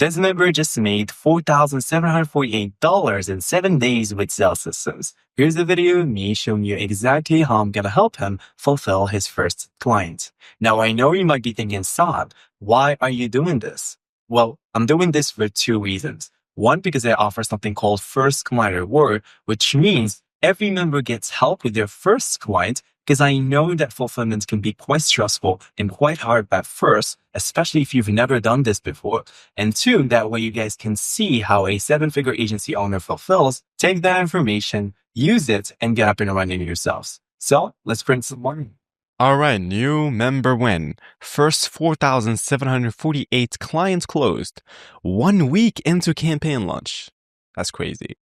This member just made $4,748 in 7 days with Sales Systems. Here's a video of me showing you exactly how I'm gonna help him fulfill his first client. Now, I know you might be thinking, Saad, why are you doing this? Well, I'm doing this for 2 reasons. One, because I offer something called First Client Reward, which means every member gets help with their first client, because I know that fulfillment can be quite stressful and quite hard at first, especially if you've never done this before. And two, that way you guys can see how a 7-figure agency owner fulfills, take that information, use it, and get up and running yourselves. So let's print some money. All right, new member win. First 4,748 clients closed. 1 week into campaign launch. That's crazy.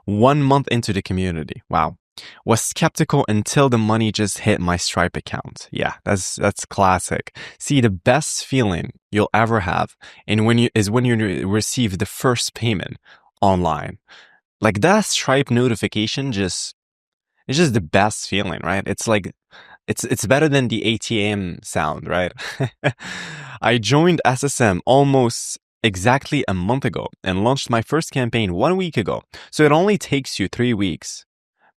1 month into the community. Wow. Was skeptical until the money just hit my Stripe account. Yeah, that's classic. See, the best feeling you'll ever have when you receive the first payment online. Like that Stripe notification it's just the best feeling, right? It's like it's better than the ATM sound, right? I joined SSM almost exactly a month ago and launched my first campaign 1 week ago. So it only takes you 3 weeks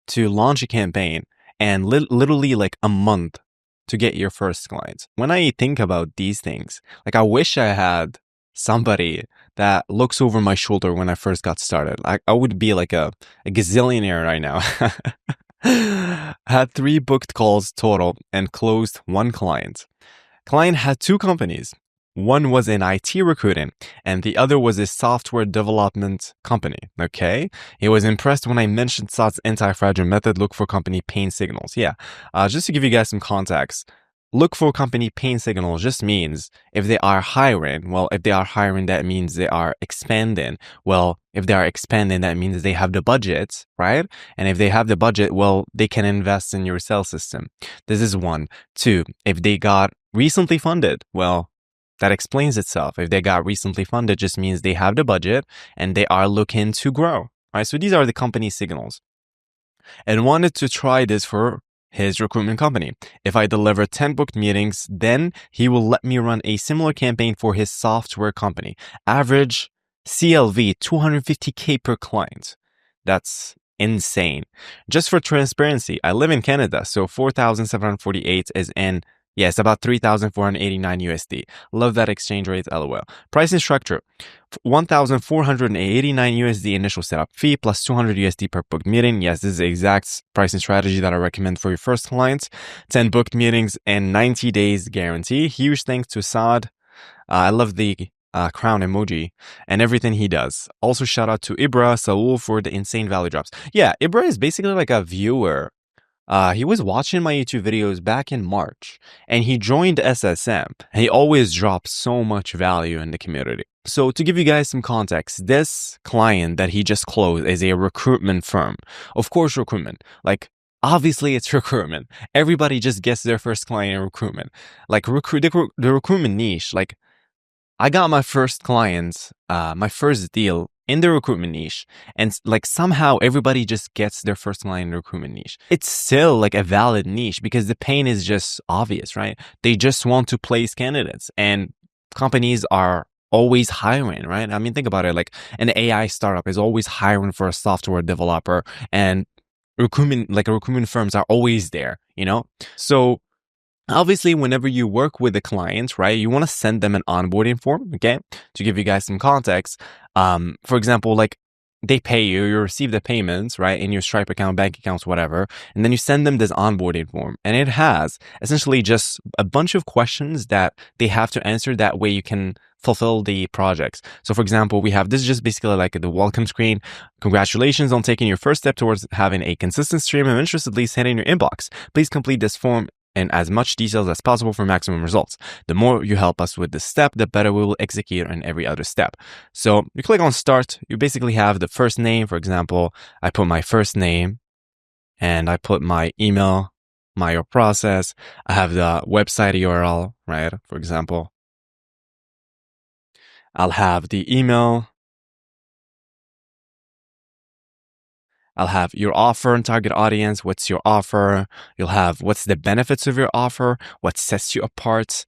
to launch a campaign and literally like a month to get your first clients. When I think about these things, like I wish I had somebody that looks over my shoulder when I first got started. I would be like a gazillionaire right now. Had 3 booked calls total and closed 1 client. Client had 2 companies. One was in IT recruiting, and the other was a software development company, okay? He was impressed when I mentioned Saad's anti-fragile method, look for company pain signals. Yeah, just to give you guys some context, look for company pain signals just means if they are hiring, well, if they are hiring, that means they are expanding. Well, if they are expanding, that means they have the budget, right? And if they have the budget, well, they can invest in your sales system. This is 1. 2, if they got recently funded, well, that explains itself. If they got recently funded, just means they have the budget and they are looking to grow. Right? So these are the company signals. And wanted to try this for his recruitment company. If I deliver 10 booked meetings, then he will let me run a similar campaign for his software company. Average CLV, 250K per client. That's insane. Just for transparency, I live in Canada, so 4,748 is in it's about 3,489 USD. Love that exchange rate, LOL. Pricing structure, 1,489 USD initial setup fee plus 200 USD per booked meeting. Yes, this is the exact pricing strategy that I recommend for your first clients. 10 booked meetings and 90 days guarantee. Huge thanks to Saad. I love the crown emoji and everything he does. Also, shout out to Ibra Saul for the insane value drops. Yeah, Ibra is basically like a viewer. He was watching my YouTube videos back in March and he joined SSM. He always drops so much value in the community. So to give you guys some context, this client that he just closed is a recruitment firm. Of course, recruitment. Like, obviously it's recruitment. Everybody just gets their first client in recruitment. Like the recruitment niche, like I got my first clients, my first deal in the recruitment niche, and like somehow everybody just gets their first client in the recruitment niche. It's still like a valid niche because the pain is just obvious, right? They just want to place candidates and companies are always hiring, right? I mean, think about it, like an AI startup is always hiring for a software developer and recruitment firms are always there, you know? So obviously, whenever you work with a client, right, you want to send them an onboarding form, okay? To give you guys some context, for example, like they pay you, you receive the payments, right, in your Stripe account, bank accounts, whatever, and then you send them this onboarding form. And it has essentially just a bunch of questions that they have to answer. That way you can fulfill the projects. So for example, this is just basically like the welcome screen. Congratulations on taking your first step towards having a consistent stream of interest at least hitting your inbox. Please complete this form in as much details as possible for maximum results. The more you help us with this step, the better we will execute on every other step. So you click on start, you basically have the first name. For example, I put my first name and I put my email, myoProcess. I have the website URL, right? For example, I'll have the email. I'll have your offer and target audience. What's your offer? You'll have what's the benefits of your offer? What sets you apart?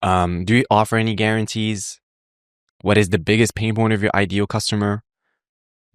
Do you offer any guarantees? What is the biggest pain point of your ideal customer?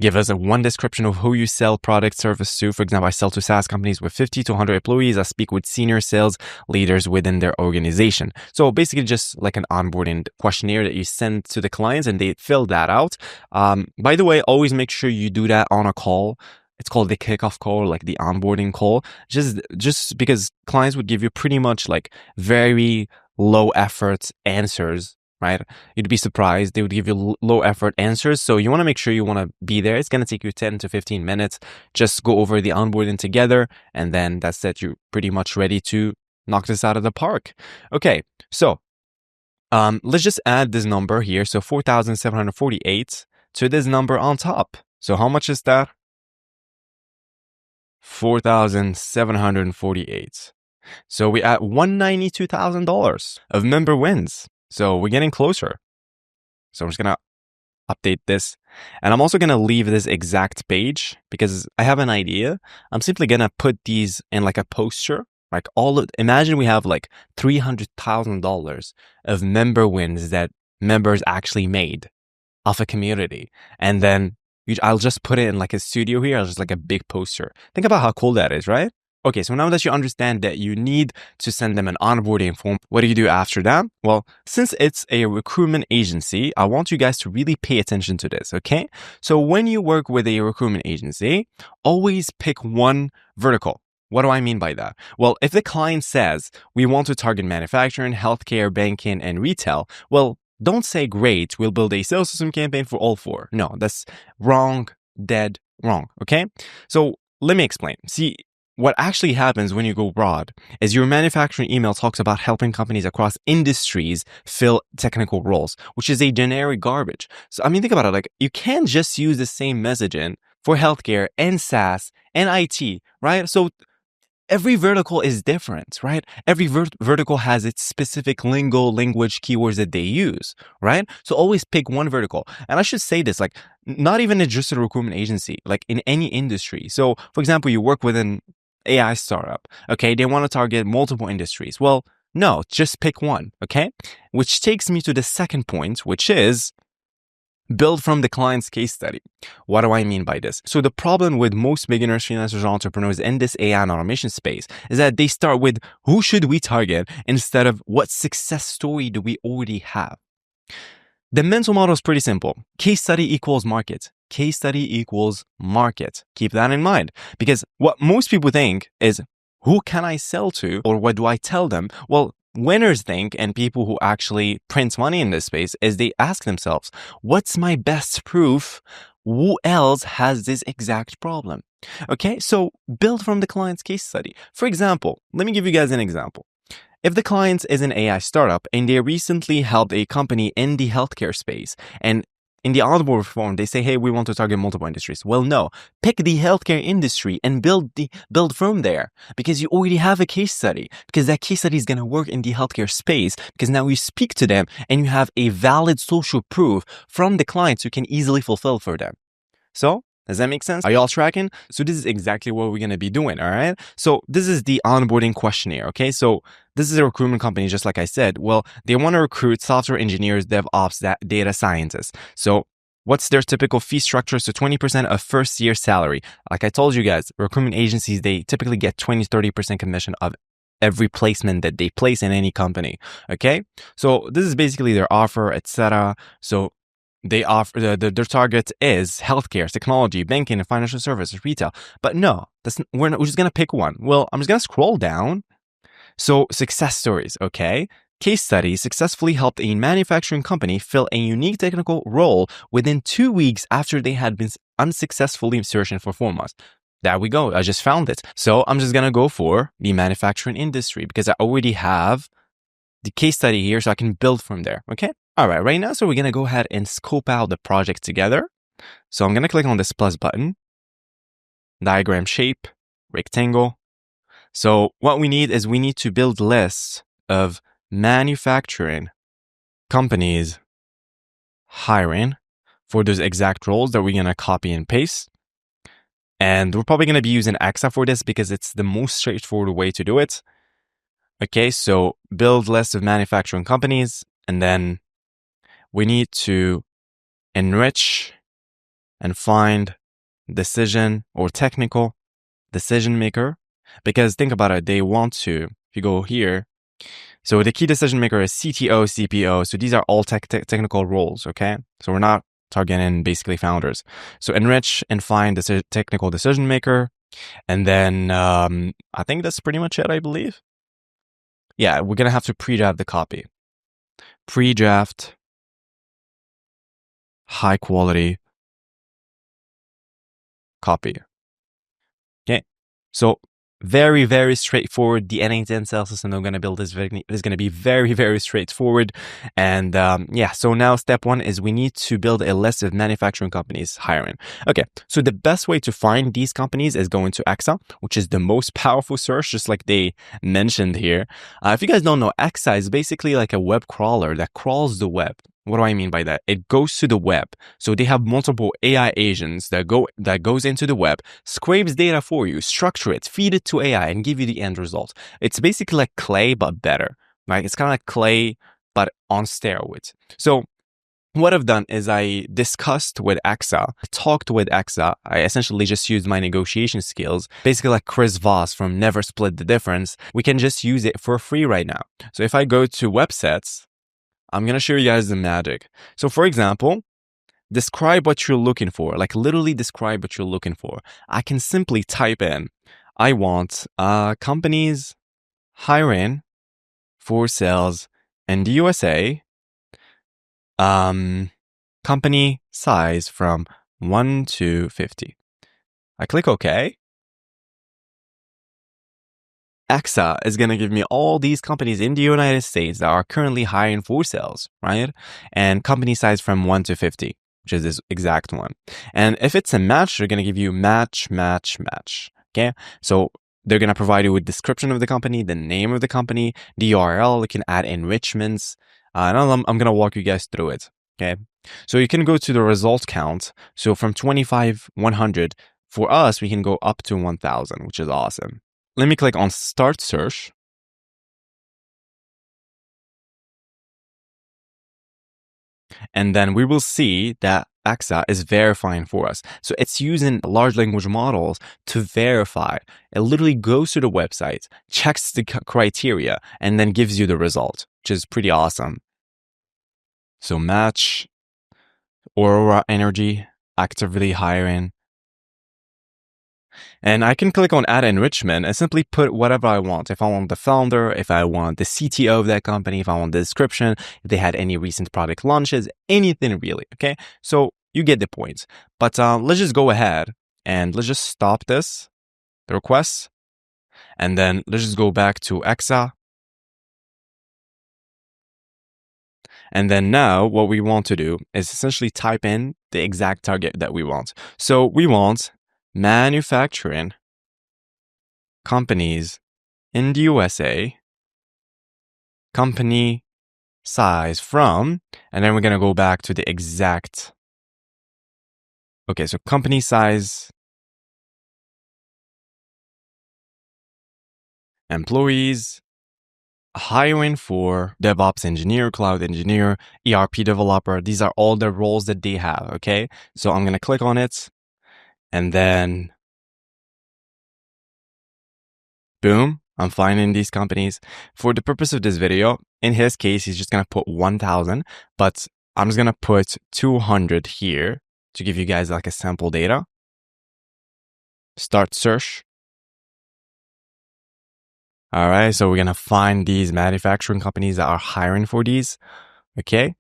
Give us one description of who you sell product service to. For example, I sell to SaaS companies with 50 to 100 employees. I speak with senior sales leaders within their organization. So basically just like an onboarding questionnaire that you send to the clients and they fill that out. By the way, always make sure you do that on a call. It's called the kickoff call, like the onboarding call, just because clients would give you pretty much like very low effort answers, right? You'd be surprised. They would give you low effort answers. So you want to make sure you want to be there. It's going to take you 10 to 15 minutes. Just go over the onboarding together. And then that's it. You're pretty much ready to knock this out of the park. Okay. So, let's just add this number here. So 4,748 to this number on top. So how much is that? 4,748. So we at $192,000 of member wins. So we're getting closer. So I'm just going to update this. And I'm also going to leave this exact page because I have an idea. I'm simply going to put these in like a poster. Like imagine we have like $300,000 of member wins that members actually made off a community. And then I'll just put it in like a studio here. I'll just like a big poster. Think about how cool that is, right? Okay, so now that you understand that you need to send them an onboarding form, what do you do after that? Well, since it's a recruitment agency, I want you guys to really pay attention to this, okay? So when you work with a recruitment agency, always pick one vertical. What do I mean by that? Well, if the client says, we want to target manufacturing, healthcare, banking, and retail, well, don't say, great, we'll build a sales system campaign for all four. No, that's wrong, dead wrong, okay? So let me explain. See, what actually happens when you go broad is your manufacturing email talks about helping companies across industries fill technical roles, which is a generic garbage. So, I mean, think about it. Like, you can't just use the same messaging for healthcare and SaaS and IT, right? So every vertical is different, right? Every vertical has its specific language, keywords that they use, right? So always pick one vertical. And I should say this, like, not even just a recruitment agency, like in any industry. So, for example, you work with an AI startup, okay? They want to target multiple industries. Well, no, just pick one, okay? Which takes me to the second point, which is build from the client's case study. What do I mean by this? So the problem with most beginners, freelancers, or entrepreneurs in this AI and automation space is that they start with who should we target instead of what success story do we already have. The mental model is pretty simple. Case study equals market. Case study equals market. Keep that in mind because what most people think is who can I sell to or what do I tell them? Well, winners think, and people who actually print money in this space, is they ask themselves, what's my best proof? Who else has this exact problem? Okay, so build from the client's case study. For example, let me give you guys an example. If the client is an AI startup and they recently helped a company in the healthcare space and in the onboard form, they say, hey, we want to target multiple industries. Well, no, pick the healthcare industry and build from there because you already have a case study because that case study is going to work in the healthcare space because now you speak to them and you have a valid social proof from the clients you can easily fulfill for them. So, does that make sense? Are y'all tracking? So this is exactly what we're going to be doing, all right? So this is the onboarding questionnaire, okay? So this is a recruitment company, just like I said. Well, they want to recruit software engineers, DevOps, data scientists. So what's their typical fee structure? So 20% of first year salary. Like I told you guys, recruitment agencies, they typically get 20-30% commission of every placement that they place in any company, okay? So this is basically their offer, etc. So they offer their target is healthcare, technology, banking, and financial services, retail. But no, we're just gonna pick one. Well, I'm just gonna scroll down. So success stories, okay? Case study successfully helped a manufacturing company fill a unique technical role within 2 weeks after they had been unsuccessfully searching for 4 months. There we go. I just found it. So I'm just gonna go for the manufacturing industry because I already have the case study here, so I can build from there, okay? All right now, so we're going to go ahead and scope out the project together. So I'm going to click on this plus button, diagram shape, rectangle. So what we need is we need to build lists of manufacturing companies hiring for those exact roles that we're going to copy and paste. And we're probably going to be using Exa for this because it's the most straightforward way to do it. Okay, so build list of manufacturing companies, and then we need to enrich and find decision or technical decision maker, because think about it, they want to, if you go here, so the key decision maker is CTO, CPO. So these are all technical roles, okay? So we're not targeting basically founders. So enrich and find the technical decision maker. And then I think that's pretty much it, I believe. Yeah, we're going to have to pre-draft the copy. Pre-draft, high quality copy. Okay, so very, very straightforward. The N8N sales system I'm going to build is going to be very, very straightforward. And yeah, so now step one is we need to build a list of manufacturing companies hiring. Okay, so the best way to find these companies is going to EXA, which is the most powerful search, just like they mentioned here. If you guys don't know, EXA is basically like a web crawler that crawls the web. What do I mean by that? It goes to the web. So they have multiple AI agents that goes into the web, scrapes data for you, structure it, feed it to AI, and give you the end result. It's basically like Clay, but better, right? It's kind of like Clay, but on steroids. So what I've done is I discussed with EXA, talked with EXA. I essentially just used my negotiation skills, basically like Chris Voss from Never Split the Difference. We can just use it for free right now. So if I go to websets, I'm going to show you guys the magic. So for example, describe what you're looking for, like literally describe what you're looking for. I can simply type in, I want companies hiring for sales in the USA, company size from 1 to 50. I click OK. EXA is going to give me all these companies in the United States that are currently hiring for sales, right? And company size from 1 to 50, which is this exact one. And if it's a match, they're going to give you match, match, match. Okay. So they're going to provide you with description of the company, the name of the company, the URL. You can add enrichments. And I'm going to walk you guys through it. Okay. So you can go to the result count. So from 25, 100, for us, we can go up to 1000, which is awesome. Let me click on Start Search. And then we will see that EXA is verifying for us. So it's using large language models to verify. It literally goes to the website, checks the criteria, and then gives you the result, which is pretty awesome. So match, Aurora Energy, actively hiring. And I can click on add enrichment and simply put whatever I want. If I want the founder, if I want the CTO of that company, if I want the description, if they had any recent product launches, anything really, okay? So you get the point. But let's just go ahead and let's just stop the request. And then let's just go back to EXA. And then now what we want to do is essentially type in the exact target that we want. So we want manufacturing companies in the USA, company size from, and then we're going to go back to the exact. Okay, so company size, employees, hiring for DevOps engineer, cloud engineer, ERP developer. These are all the roles that they have. Okay, so I'm going to click on it and then boom, I'm finding these companies. For the purpose of this video, in his case, he's just going to put 1000, but I'm just going to put 200 here to give you guys like a sample data. Start search. All right, so we're going to find these manufacturing companies that are hiring for these. Okay.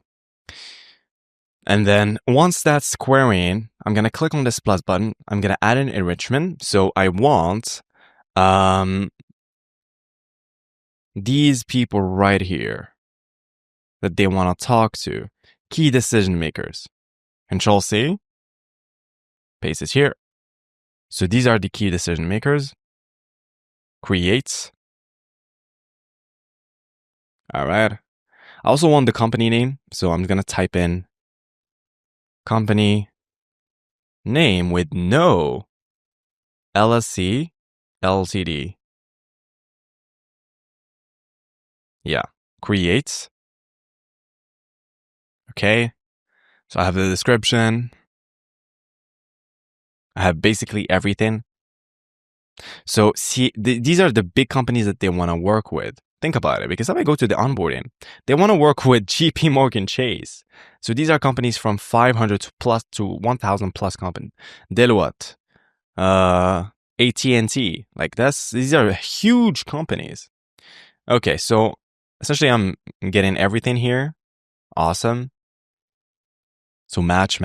And then once that's squaring, I'm going to click on this plus button. I'm going to add an enrichment. So I want these people right here that they want to talk to, key decision makers. Control C, paste it here. So these are the key decision makers. Create. All right. I also want the company name. So I'm going to type in company name with no LLC, LTD. Yeah. Create. Okay, so I have the description. I have basically everything. So see, these are the big companies that they want to work with. Think about it, because if I go to the onboarding, they want to work with JP Morgan Chase. So these are companies from 500 plus to 1,000 plus company. Deloitte, AT&T, like these are huge companies. Okay, so essentially I'm getting everything here. Awesome. So match.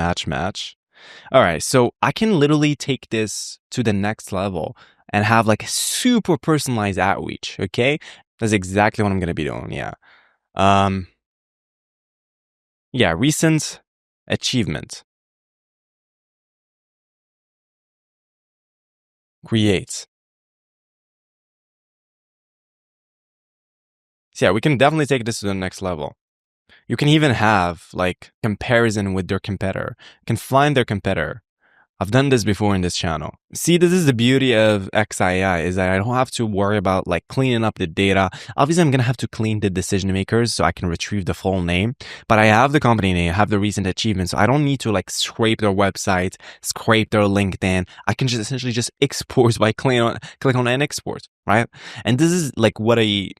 All right, so I can literally take this to the next level and have like super personalized outreach, okay? That's exactly what I'm going to be doing, yeah. Yeah, recent achievement. Create. So yeah, we can definitely take this to the next level. You can even have like comparison with their competitor. You can find their competitor. I've done this before in this channel. See, this is the beauty of XII, is that I don't have to worry about like cleaning up the data. Obviously, I'm going to have to clean the decision makers so I can retrieve the full name, but I have the company name, I have the recent achievements. So I don't need to like scrape their website, scrape their LinkedIn. I can just essentially just export by click on and export, right? And this is like what I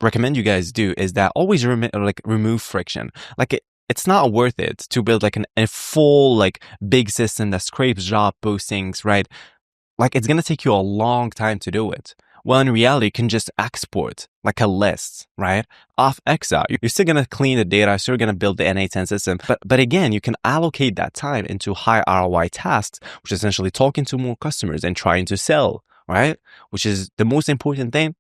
recommend you guys do, is that always remove friction. Like it's not worth it to build like a full like big system that scrapes job postings, right? Like it's gonna take you a long time to do it. Well, in reality, you can just export like a list, right? Off Excel. You're still gonna clean the data, you're still gonna build the N8N system. But again, you can allocate that time into high ROI tasks, which is essentially talking to more customers and trying to sell, right? Which is the most important thing.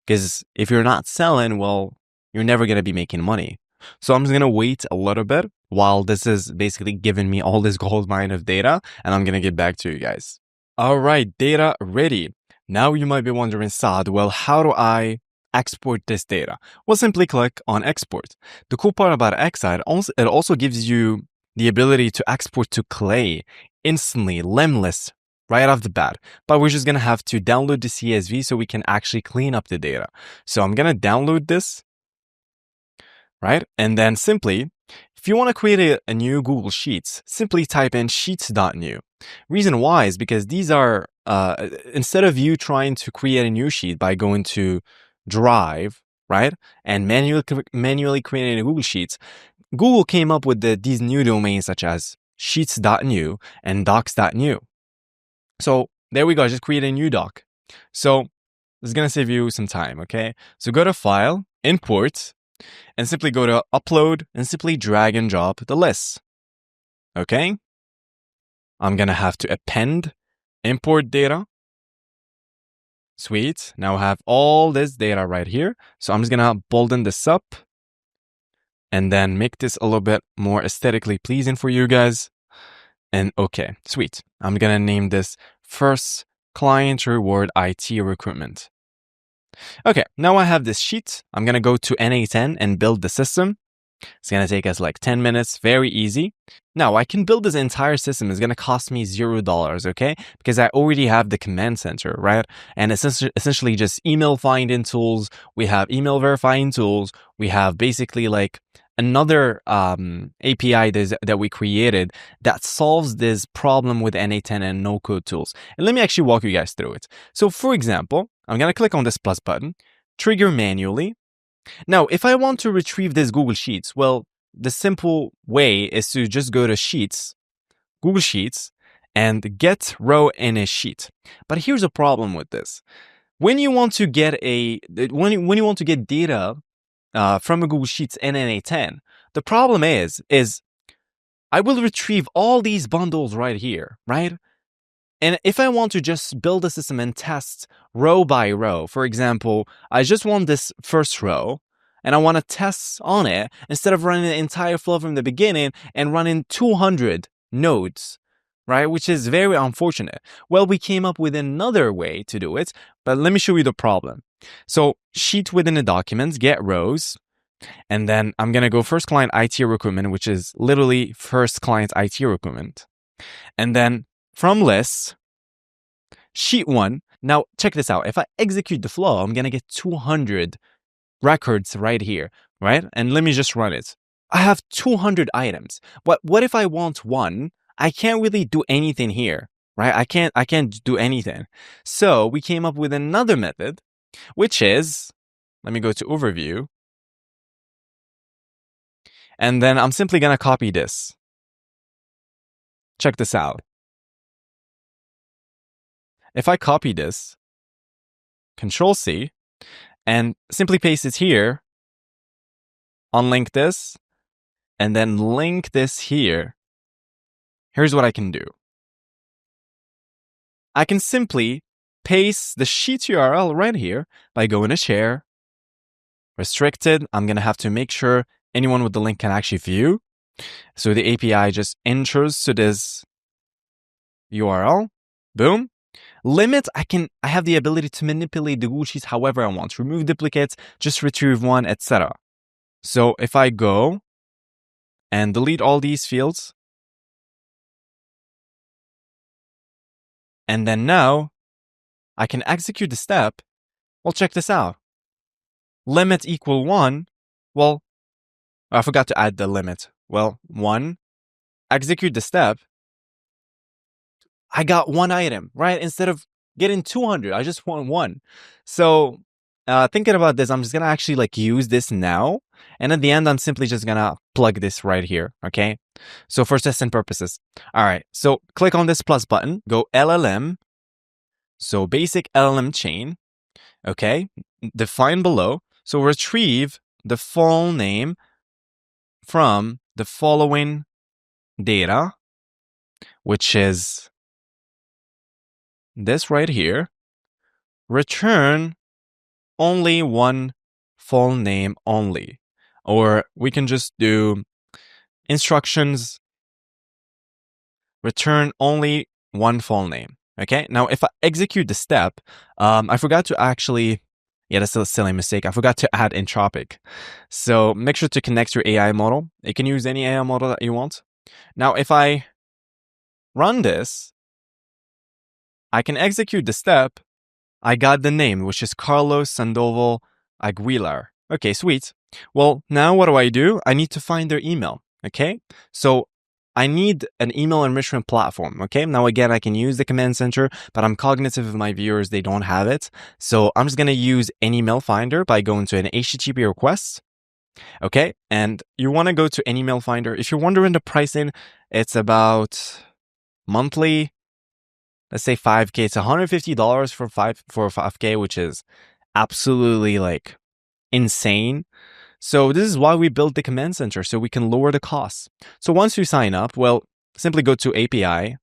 Because if you're not selling, well, you're never going to be making money. So I'm just going to wait a little bit while this is basically giving me all this gold mine of data, and I'm going to get back to you guys. All right, data ready. Now you might be wondering, Saad, well, how do I export this data? Well, simply click on export. The cool part about Xide, it also gives you the ability to export to Clay instantly, limbless, right off the bat. But we're just going to have to download the CSV so we can actually clean up the data. So I'm going to download this, right? And then simply, if you want to create a new Google Sheets, simply type in sheets.new. Reason why is because these are, instead of you trying to create a new sheet by going to Drive, right? And manually creating a Google Sheets, Google came up with these new domains such as sheets.new and docs.new. So there we go. I just create a new doc. So this is going to save you some time, okay? So go to File, Import, and simply go to Upload and simply drag and drop the list. Okay? I'm going to have to append, import data. Sweet. Now I have all this data right here. So I'm just going to bolden this up and then make this a little bit more aesthetically pleasing for you guys. And okay, sweet. I'm going to name this First Client Reward IT Recruitment. Okay, now I have this sheet. I'm going to go to N8N and build the system. It's going to take us like 10 minutes, very easy. Now I can build this entire system. It's going to cost me $0, okay? Because I already have the command center, right? And essentially just email finding tools. We have email verifying tools. We have basically like another API that we created that solves this problem with N8N and no-code tools. And let me actually walk you guys through it. So for example, I'm going to click on this plus button, trigger manually. Now, if I want to retrieve this Google Sheets, well, the simple way is to just go to Sheets, Google Sheets, and get row in a sheet. But here's a problem with this. When you want to get when you want to get data from a Google Sheets in N8N, the problem is I will retrieve all these bundles right here, right? And if I want to just build a system and test row by row, for example, I just want this first row and I want to test on it instead of running the entire flow from the beginning and running 200 nodes, right? Which is very unfortunate. Well, we came up with another way to do it, but let me show you the problem. So sheet within the documents, get rows, and then I'm going to go first client IT recruitment, which is literally first client IT recruitment. And then from lists, sheet 1. Now, check this out. If I execute the flow, I'm going to get 200 records right here, right? And let me just run it. I have 200 items. What if I want one? I can't really do anything here, right? I can't do anything. So we came up with another method, which is, let me go to overview. And then I'm simply going to copy this. Check this out. If I copy this, Control C, and simply paste it here, unlink this, and then link this here, here's what I can do. I can simply paste the sheet URL right here by going to share, restricted. I'm going to have to make sure anyone with the link can actually view. So the API just enters to this URL. Boom. Limit, I have the ability to manipulate the Google Sheets however I want. Remove duplicates, just retrieve one, etc. So if I go and delete all these fields, and then now I can execute the step. Well, check this out. Limit equal 1. Well, I forgot to add the limit. Well, 1. Execute the step. I got one item, right? Instead of getting 200, I just want one. So thinking about this, I'm just going to actually use this now. And at the end, I'm simply just going to plug this right here. Okay. So for testing purposes. All right. So click on this plus button, go LLM. So basic LLM chain. Okay. Define below. So retrieve the full name from the following data, which is this right here. Return only one full name only. Or we can just do instructions, return only one full name. Okay, now if I execute the step, I forgot to actually, that's a silly mistake. I forgot to add entropic. So make sure to connect your AI model. You can use any AI model that you want. Now, if I run this, I can execute the step. I got the name, which is Carlos Sandoval Aguilar. Okay, sweet. Well, now what do? I need to find their email. Okay, so I need an email enrichment platform. Okay, now again, I can use the command center, but I'm cognitive of my viewers, they don't have it. So I'm just going to use an email finder by going to an HTTP request. Okay, and you want to go to an email finder. If you're wondering the pricing, it's about monthly. Let's say 5K. It's $150 for 5K, which is absolutely insane. So this is why we built the command center, so we can lower the costs. So once you sign up, well, simply go to API,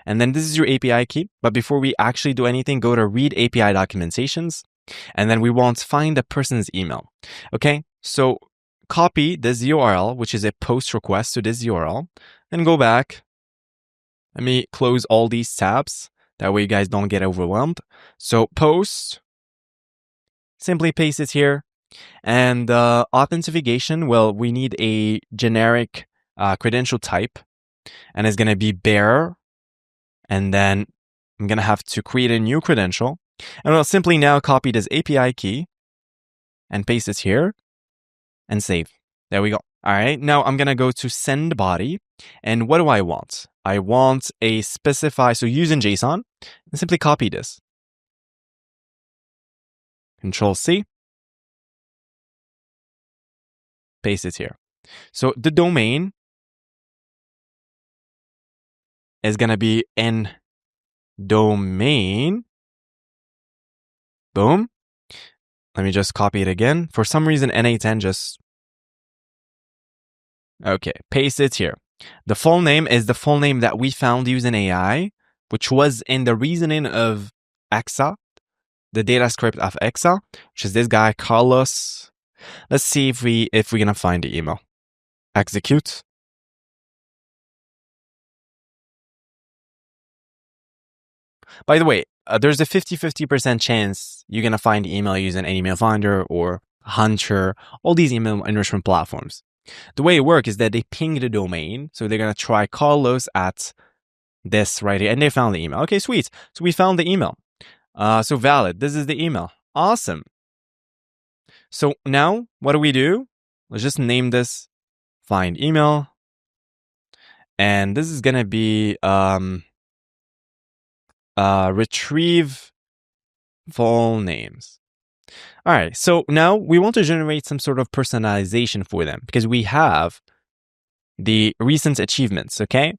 and then this is your API key. But before we actually do anything, go to read API documentations, and then we want to find the person's email. Okay, so copy this URL, which is a post request to this URL, and go back. Let me close all these tabs. That way you guys don't get overwhelmed. So post, simply paste it here. And authentication, well, we need a generic credential type. And it's going to be bearer. And then I'm going to have to create a new credential. And I'll simply now copy this API key and paste it here and save. There we go. All right, now I'm going to go to send body. And what do I want? I want a specify, so using JSON, and simply copy this. Control C. Paste it here. So the domain is going to be N domain. Boom. Let me just copy it again. For some reason, N8N just... Okay, paste it here. The full name is the full name that we found using AI, which was in the reasoning of EXA, the data script of EXA, which is this guy, Carlos. Let's see if we're going to find the email. Execute. By the way, there's a 50% chance you're going to find the email using an email finder or Hunter, all these email enrichment platforms. The way it works is that they ping the domain. So they're going to try Carlos at this right here. And they found the email. Okay, sweet. So we found the email. So valid. This is the email. Awesome. So now what do? Let's just name this find email, and this is gonna be retrieve full names. All right, so now we want to generate some sort of personalization for them because we have the recent achievements, okay?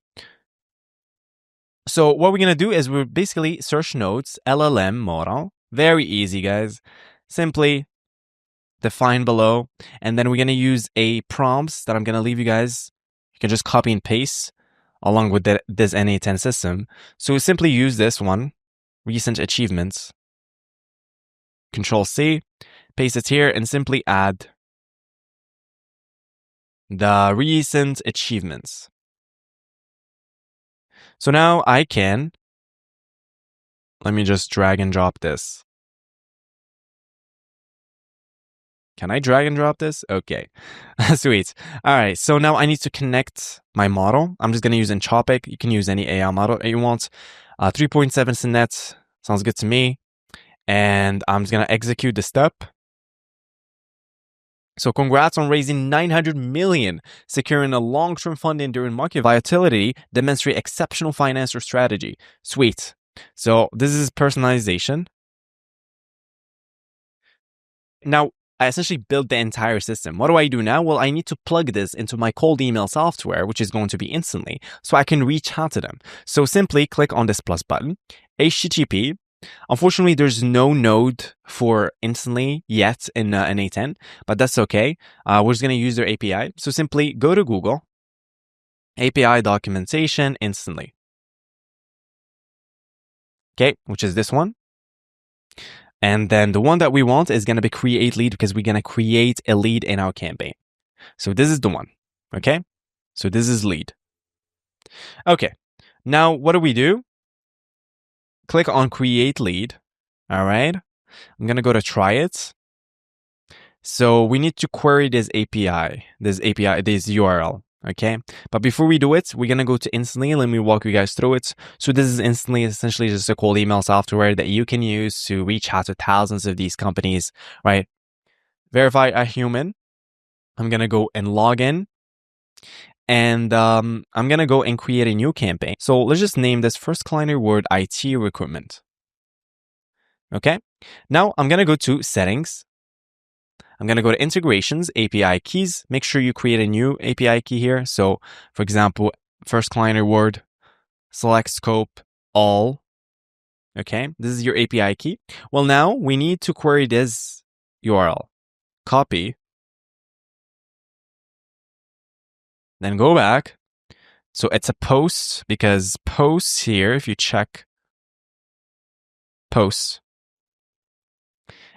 So what we're gonna do is we're basically search nodes, LLM model. Very easy, guys. Simply define below, and then we're gonna use a prompts that I'm gonna leave you guys. You can just copy and paste along with this N8N system. So we simply use this one, recent achievements. Control C, paste it here, and simply add the recent achievements. So now I can, let me just drag and drop this. Can I drag and drop this? Okay, sweet. All right, so now I need to connect my model. I'm just gonna use Anthropic. You can use any AI model you want. 3.7 Sinet, sounds good to me. And I'm just gonna execute the step. So congrats on raising 900 million, securing a long-term funding during market volatility, demonstrate exceptional financial strategy. Sweet. So this is personalization. Now, I essentially built the entire system. What do I do now? Well, I need to plug this into my cold email software, which is going to be instantly, so I can reach out to them. So simply click on this plus button, HTTP. Unfortunately, there's no node for instantly yet in N8N, but that's okay. We're just going to use their API. So simply go to Google, API documentation instantly. Okay, which is this one. And then the one that we want is going to be create lead because we're going to create a lead in our campaign. So this is the one, okay? So this is lead. Okay, now what do? Click on create lead, all right? I'm going to go to try it. So we need to query this URL, okay? But before we do it, we're going to go to instantly. Let me walk you guys through it. So this is instantly essentially just a cold email software that you can use to reach out to thousands of these companies, right? Verify a human. I'm going to go and log in. And I'm going to go and create a new campaign. So let's just name this first client reward IT recruitment. Okay. Now I'm going to go to settings. I'm going to go to integrations, API keys. Make sure you create a new API key here. So for example, first client reward, select scope, all. Okay. This is your API key. Well, now we need to query this URL. Copy. Then go back. So it's a post because posts here, if you check posts,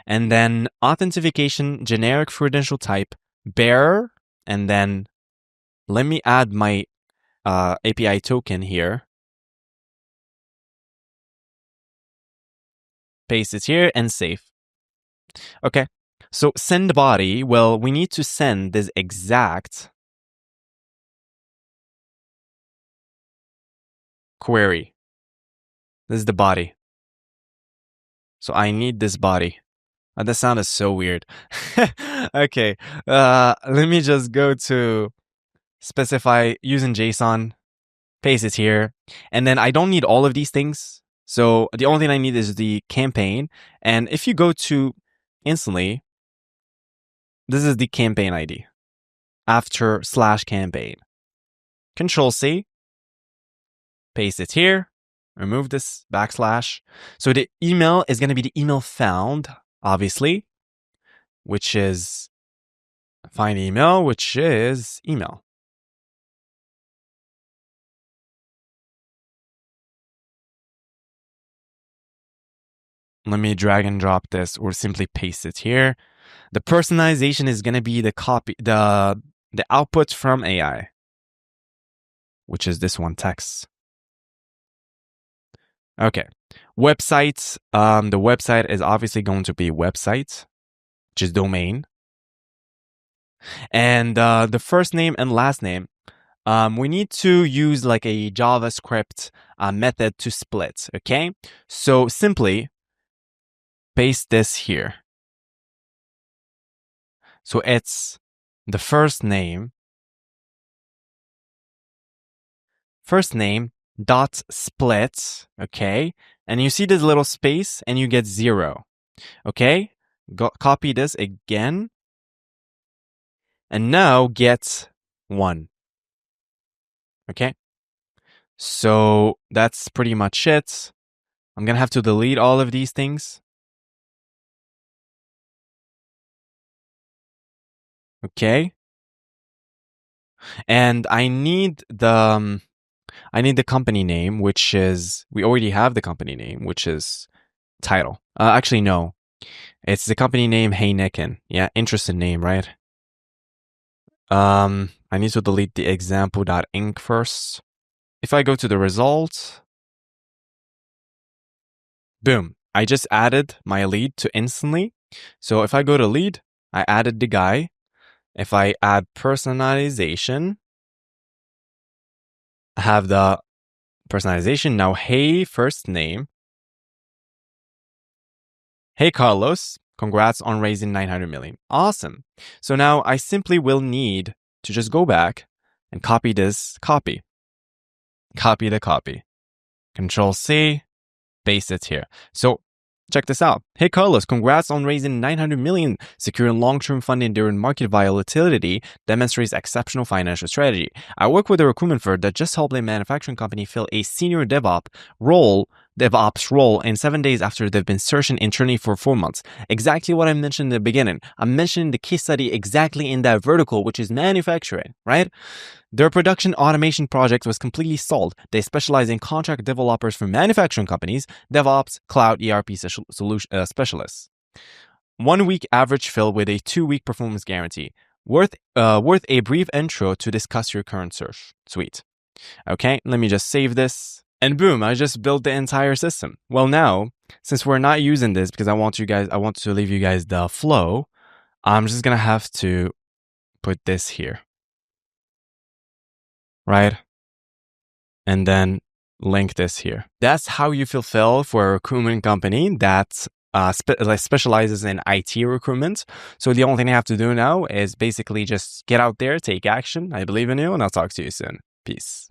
and then authentication, generic credential type, bearer, and then let me add my API token here. Paste it here and save. Okay, so send body, well, we need to send this exact query. This is the body. So I need this body. That sound is so weird. Okay, let me just go to specify using JSON, paste it here, and then I don't need all of these things. So the only thing I need is the campaign. And if you go to instantly, this is the campaign ID after /campaign. Control C, paste it here, remove this /. So the email is going to be the email found, obviously, which is find email, which is email. Let me drag and drop this or simply paste it here. The personalization is going to be the copy, the output from AI, which is this one, text. Okay. Websites. The website is obviously going to be website, which is domain. And the first name and last name, we need to use like a JavaScript method to split, okay? So simply paste this here. So it's the first name first name dot split, okay? And you see this little space and you get 0, okay? Copy this again. And now get 1, okay? So that's pretty much it. I'm gonna have to delete all of these things. Okay. And I need the company name, which is, we already have the company name, which is title. Actually, no. It's the company name N8N. Yeah, interesting name, right? I need to delete the example.inc first. If I go to the results, boom, I just added my lead to instantly. So if I go to lead, I added the guy. If I add personalization, I have the personalization. Now, hey, first name. Hey, Carlos, congrats on raising 900 million. Awesome. So now I simply will need to just go back and copy this copy. Copy the copy. Control C, paste it here. So check this out. Hey, Carlos, congrats on raising 900 million. Securing long-term funding during market volatility demonstrates exceptional financial strategy. I work with a recruitment firm that just helped a manufacturing company fill a senior DevOps role in 7 days after they've been searching internally for 4 months. Exactly what I mentioned in the beginning. I'm mentioning the case study exactly in that vertical, which is manufacturing, right? Their production automation project was completely stalled. They specialize in contract developers for manufacturing companies, DevOps, cloud ERP specialists. 1 week average fill with a 2-week performance guarantee. Worth a brief intro to discuss your current search. Sweet. Okay, let me just save this. And boom, I just built the entire system. Well, now, since we're not using this because I want to leave you guys the flow, I'm just gonna have to put this here. Right? And then link this here. That's how you fulfill for a recruitment company that specializes in IT recruitment. So the only thing I have to do now is basically just get out there, take action. I believe in you, and I'll talk to you soon. Peace.